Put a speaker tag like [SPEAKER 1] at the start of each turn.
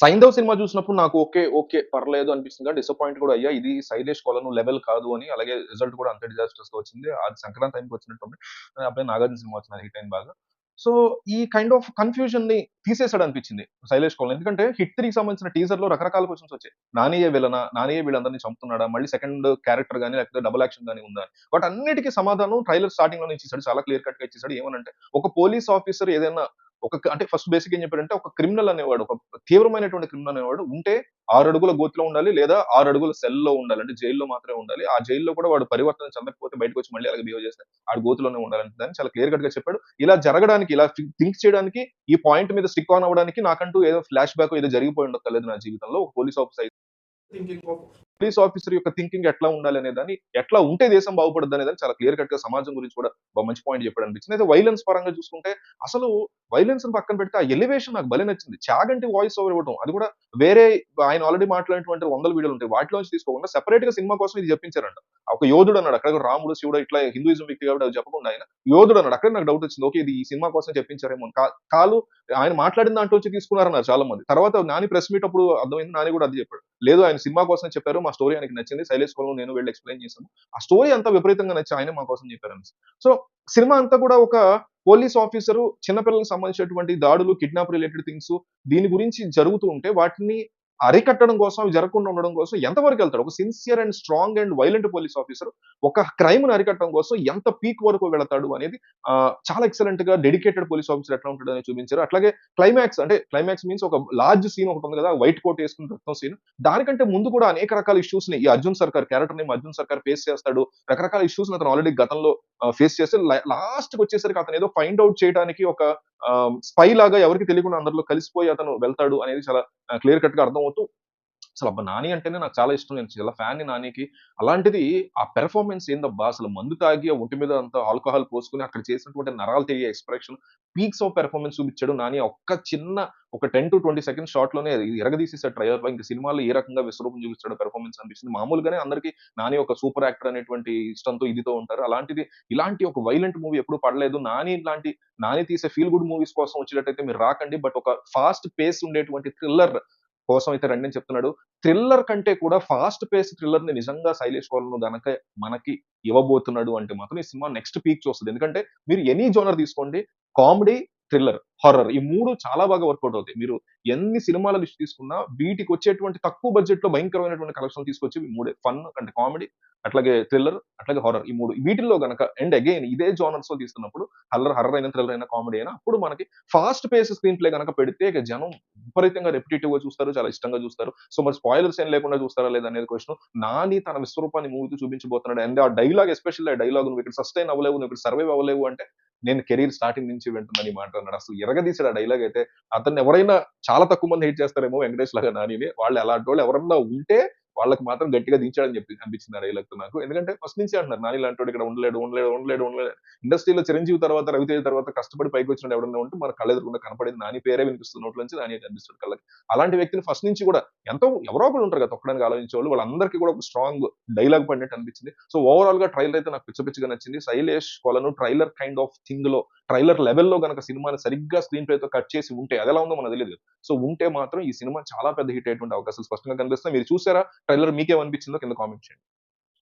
[SPEAKER 1] 'Saindhav' cinema చూసినప్పుడు నాకు okay. పర్లేదు అనిపిస్తుంది. డిసప్పాయింట్ కూడా అయ్యా. ఇది 'శైలేష్ కొలను' లెవెల్ కాదు అని. అలాగే రిజల్ట్ కూడా అంతే డిజాస్ట్రస్‌గా వచ్చింది. అది సంక్రాంతి టైమ్‌కి వచ్చినట్టుంది. అప్పుడే 'నాగార్జున' సినిమా వచ్చింది. అది హిట్ అయింది బాగా. సో, ఈ కైండ్ ఆఫ్ కన్‌ఫ్యూజన్‌ని తీసేసాడనిపించింది 'శైలేష్ కొలను'. ఎందుకంటే 'హిట్ 3'కి సంబంధించిన టీజర్‌లో రకరకాల క్వెషన్స్ వచ్చాయి. నానియే విలనా? నానియే వీళ్ళందరిని చంపుతున్నాడా? మళ్ళీ సెకండ్ క్యారెక్టర్ గాని, లేకపోతే డబుల్ యాక్షన్ గాని ఉందా? వాటన్నిటికి సమాధానం ట్రైలర్ స్టార్టింగ్‌లోనే ఇచ్చేసాడు. చాలా క్లియర్ కట్‌గా ఇచ్చేసాడు. ఏమనంటే, ఒక పోలీస్ ఆఫీసర్ ఏదైనా అంటే ఫస్ట్ బేసిక్‌గా ఏం చెప్పాడంటే, ఒక క్రిమినల్ అనేవాడు, ఒక తీవ్రమైనటువంటి క్రిమినల్ అనేవాడు ఉంటే 6 అడుగుల గోతిలో ఉండాలి. లేదా 6 అడుగుల సెల్‌లో ఉండాలి. అంటే జైల్‌లో మాత్రమే ఉండాలి. ఆ జైల్‌లో కూడా వాడు పరివర్తన చెందకపోతే బయటకొచ్చి మళ్ళీ అలాగే బిహేవ్ చేస్తే ఆడు గోతిలోనే ఉండాలని చాలా క్లియర్ కట్‌గా చెప్పాడు. ఇలా జరగడానికి, ఇలా థింక్ చేయడానికి, ఈ పాయింట్ మీద స్టిక్ ఆన్ అవ్వడానికి నాకంటూ ఏదో ఫ్లాష్ బ్యాకో ఏదో జరిగిపోయి ఉండక్కర్లేదు నా జీవితంలో. ఒక police officer thinking of police officer యొక్క థింకింగ్ ఎట్లా ఉండాలి అనే దాన్ని, ఎట్లా ఉంటే దేశం బాగుపడుద్ది అనేదాన్ని చాలా క్లియర్ కట్‌గా సమాజం గురించి కూడా మంచి పాయింట్ చెప్పాడు అనిపించింది. అయితే వైలెన్స్ పరంగా చూసుకుంటే అసలు వైలెన్స్‌ని పక్కన పెడితే ఆ ఎలివేషన్ నాకు భలే నచ్చింది. 'చాగంటి' వాయిస్ ఓవర్ ఇవ్వటం. అది కూడా వేరే ఆయన ఆల్రెడీ మాట్లాడినటువంటి వందల వీడియోలు ఉంటాయి. వాటిలోంచి తీసుకోకుండా సెపరేట్‌గా సినిమా కోసం ఇది చెప్పించారంట. ఒక యోధుడు అన్నాడు. అక్కడ రాముడు, శివుడు ఇట్లా హిందూయిజం వ్యక్తి కాబట్టి అవి చెప్పకుండా ఆయన యోధుడు అన్నాడు. అక్కడే నాకు డౌట్ వచ్చింది. ఓకే. ఇది ఈ సినిమా కోసం చెప్పించారేమో అని. కాలు ఆయన మాట్లాడిన దాంట్లోంచి తీసుకున్నారన్నారు చాలా మంది. తర్వాత నాని ప్రెస్ మీట్ అప్పుడు అర్థమైంది. నాని కూడా అదే చెప్పాడు. లేదు ఆయన సినిమా కోసమే చెప్పారు. మా స్టోరీ ఆయనకి నచ్చింది. 'శైలేష్ కొలను' నేను వెళ్లి ఎక్స్‌ప్లెయిన్ చేసాము. ఆ స్టోరీ అంతా విపరీతంగా నచ్చి ఆయనే మా కోసం చెప్పారనేసి. సో, సినిమా అంతా కూడా ఒక పోలీస్ ఆఫీసరు చిన్న పిల్లలకు సంబంధించినటువంటి దాడులు, కిడ్నాప్ రిలేటెడ్ థింగ్స్ దీని గురించి జరుగుతూ ఉంటే వాటిని అరికట్టడం కోసం, అవి జరగకుండా ఉండడం కోసం ఎంతవరకెళ్తాడు? ఒక sincere and strong and violent police officer ఒక క్రైమ్‌ని అరికట్టడం కోసం ఎంత పీక్ వరకు వెళతాడు అనేది చాలా ఎక్సలెంట్‌గా డెడికేటెడ్ పోలీస్ ఆఫీసర్ ఎట్లా ఉంటాడని చూపించారు. అట్లాగే క్లైమాక్స్ మీన్స్ ఒక లార్జ్ సీన్ ఒకటుంది కదా! వైట్ కోట్ ఏసుకొని రక్తం సీన్. దానికంటే ముందు కూడా అనేక రకాల ఇష్యూస్‌ని ఈ అర్జున్ సర్కార్ క్యారెక్టర్ నేమ్ అర్జున్ సర్కార్ ఫేస్ చేస్తాడు. రకరకాల ఇష్యూస్‌ని అతను ఆల్రెడీ గతంలో ఫేస్ చేసి లాస్ట్‌కొచ్చేసరికి అతను ఏదో ఫైండ్ ఔట్ చేయడానికి ఒక స్పై లాగా ఎవరికీ తెలియకుండా అందరిలో కలిసిపోయి అతను వెళ్తాడు అనేది చాలా క్లియర్ కట్‌గా అర్థమవుతూ అసలబ్బా! 'నాని' అంటేనే నాకు చాలా ఇష్టం. నేను చాలా ఫ్యాన్‌ని 'నానికి.' అలాంటిది ఆ పెర్ఫార్మన్స్ ఏందబ్బా! అసలు మందు తాగి ఆ ఒంటి మీద అంతా ఆల్కహాల్ పోసుకొని అక్కడ చేసినటువంటి నరాలు తెగే ఎక్స్‌ప్రెషన్, పీక్స్ ఆఫ్ పెర్ఫార్మన్స్ చూపిచ్చాడు 'నాని.' ఒక్క చిన్న ఒక 10-20 సెకండ్స్ షాట్‌లోనే ఇరగదీసేసాడు ట్రైలర్‌లో. ఇంక సినిమాలో ఏ రకంగా విశ్వరూపం చూపిస్తాడో పెర్ఫార్మన్స్ అనిపించింది. మామూలుగానే అందరికి 'నాని' ఒక సూపర్ యాక్టర్ అనేటువంటి ఇష్టంతో, ఇదితో ఉంటారు. అలాంటిది ఇలాంటి ఒక వైలెంట్ మూవీ ఎప్పుడు పడలేదు. 'నాని' తీసే ఫీల్ గుడ్ మూవీస్ కోసం వచ్చేటట్టయితే మీరు రాకండి. బట్ ఒక ఫాస్ట్ పేస్ ఉండేటువంటి థ్రిల్లర్ కోసం అయితే రండని చెప్తున్నాడు. థ్రిల్లర్ కంటే కూడా ఫాస్ట్ పేస్ థ్రిల్లర్‌ని నిజంగా 'శైలేష్ కొలను' గనక మనకి ఇవ్వబోతున్నాడు అంటే మాత్రం ఈ సినిమా నెక్స్ట్ పీక్ చూస్తది. ఎందుకంటే మీరు ఎనీ జోనర్ తీసుకోండి. కామెడీ, థ్రిల్లర్, హారర్ ఈ 3 చాలా బాగా వర్కౌట్ అవుతాయి. మీరు ఎన్ని సినిమాల లిస్ట్ తీసుకున్నా వీటికొచ్చేటువంటి తక్కువ బడ్జెట్‌లో భయంకరమైనటువంటి కలెక్షన్‌లు తీసుకొచ్చేవి ఈ మూడే. ఫన్ అంటే కామెడీ, అట్లాగే థ్రిల్లర్, అట్లాగే హారర్ ఈ 3. వీటిల్లో గనక అండ్ అగైన్ ఇదే జోనర్స్‌లో తీస్తున్నప్పుడు హారర్ అయినా, థ్రిల్లర్ అయినా, కామెడీ అయినా అప్పుడు మనకి ఫాస్ట్ పేస్ స్క్రీన్ ప్లే గనక పెడితే ఇక జనం విపరీతంగా రెపిటీటివ్‌గా చూస్తారు. చాలా ఇష్టంగా చూస్తారు. సో, మరి స్పాయిలర్స్ ఏం లేకుండా చూస్తారా లేదా అనేది క్వెషన్. 'నాని' తన విశ్వరూపాన్ని మూవీతో చూపించబోతున్నాడు. అండ్ ఆ డైలాగ్ ఎస్పెషల్లీ ఆ డైలాగ్ "నువ్వు ఇక్కడ సస్టైన్ అవ్వలేవు. నువ్వు ఇక్కడ సర్వైవ్ అవ్వలేవు" అంటే నేను కెరీర్ స్టార్టింగ్ నుంచి వింటున్నాను ఈ మాట అన్నాడు. అసలు ఇరగదీసాడు ఆ డైలాగ్ అయితే. అతన్ని ఎవరైనా చాలా తక్కువ మంది హేట్ చేస్తారేమో వెంకటేష్ లాగా 'నానిని.' వాళ్ళు అలాంటోళ్ళు ఎవరన్నా ఉంటే వాళ్ళకి మాత్రం గట్టిగా దించాడని చెప్పి అనిపించింది ఆ డైలాగ్‌తో నాకు. ఎందుకంటే ఫస్ట్ నుంచి అంటున్నారు 'నాని లాంటోడు ఇక్కడ ఉండలేడు.' ఇండస్ట్రీలో చిరంజీవి తర్వాత, రవితేజ తర్వాత కష్టపడి పైకొచ్చినోడు ఎవడన్నా ఉంటే మన కళ్ళెదురుగుండా కనపడేది 'నాని' పేరే వినిపిస్తుంది నోట్లోంచి 'నానియే' కనిపిస్తాడు కళ్ళకి. అలాంటి వ్యక్తిని ఫస్ట్ నుంచి కూడా ఎవరో ఒకళ్ళు ఉంటారు కదా! తొక్కడానికి ఆలోచించేవాళ్ళు. వాళ్ళందరికీ కూడా ఒక స్ట్రాంగ్ డైలాగ్ పడినట్టు అనిపించింది. సో, ఓవరాల్‌గా ట్రైలర్ అయితే నాకు పిచ్చగా నచ్చింది. 'శైలేష్ కొలను' ట్రైలర్ కైండ్ ఆఫ్ థింగ్‌లో ట్రైలర్ లెవెల్‌లో గనక సినిమాని సరిగ్గా స్క్రీన్ ప్లేతో కట్ చేసి ఉంటే అదెలా ఉందో మనకు తెలీదు. సో, ఉంటే మాత్రం ఈ సినిమా చాలా పెద్ద హిట్ అయ్యేటువంటి అవకాశాలు స్పష్టంగా కనిపిస్తున్నాయి. మీరు చూసారా? ట్రైలర్ మీకేమనిపించిందో కింద కామెంట్ చేయండి.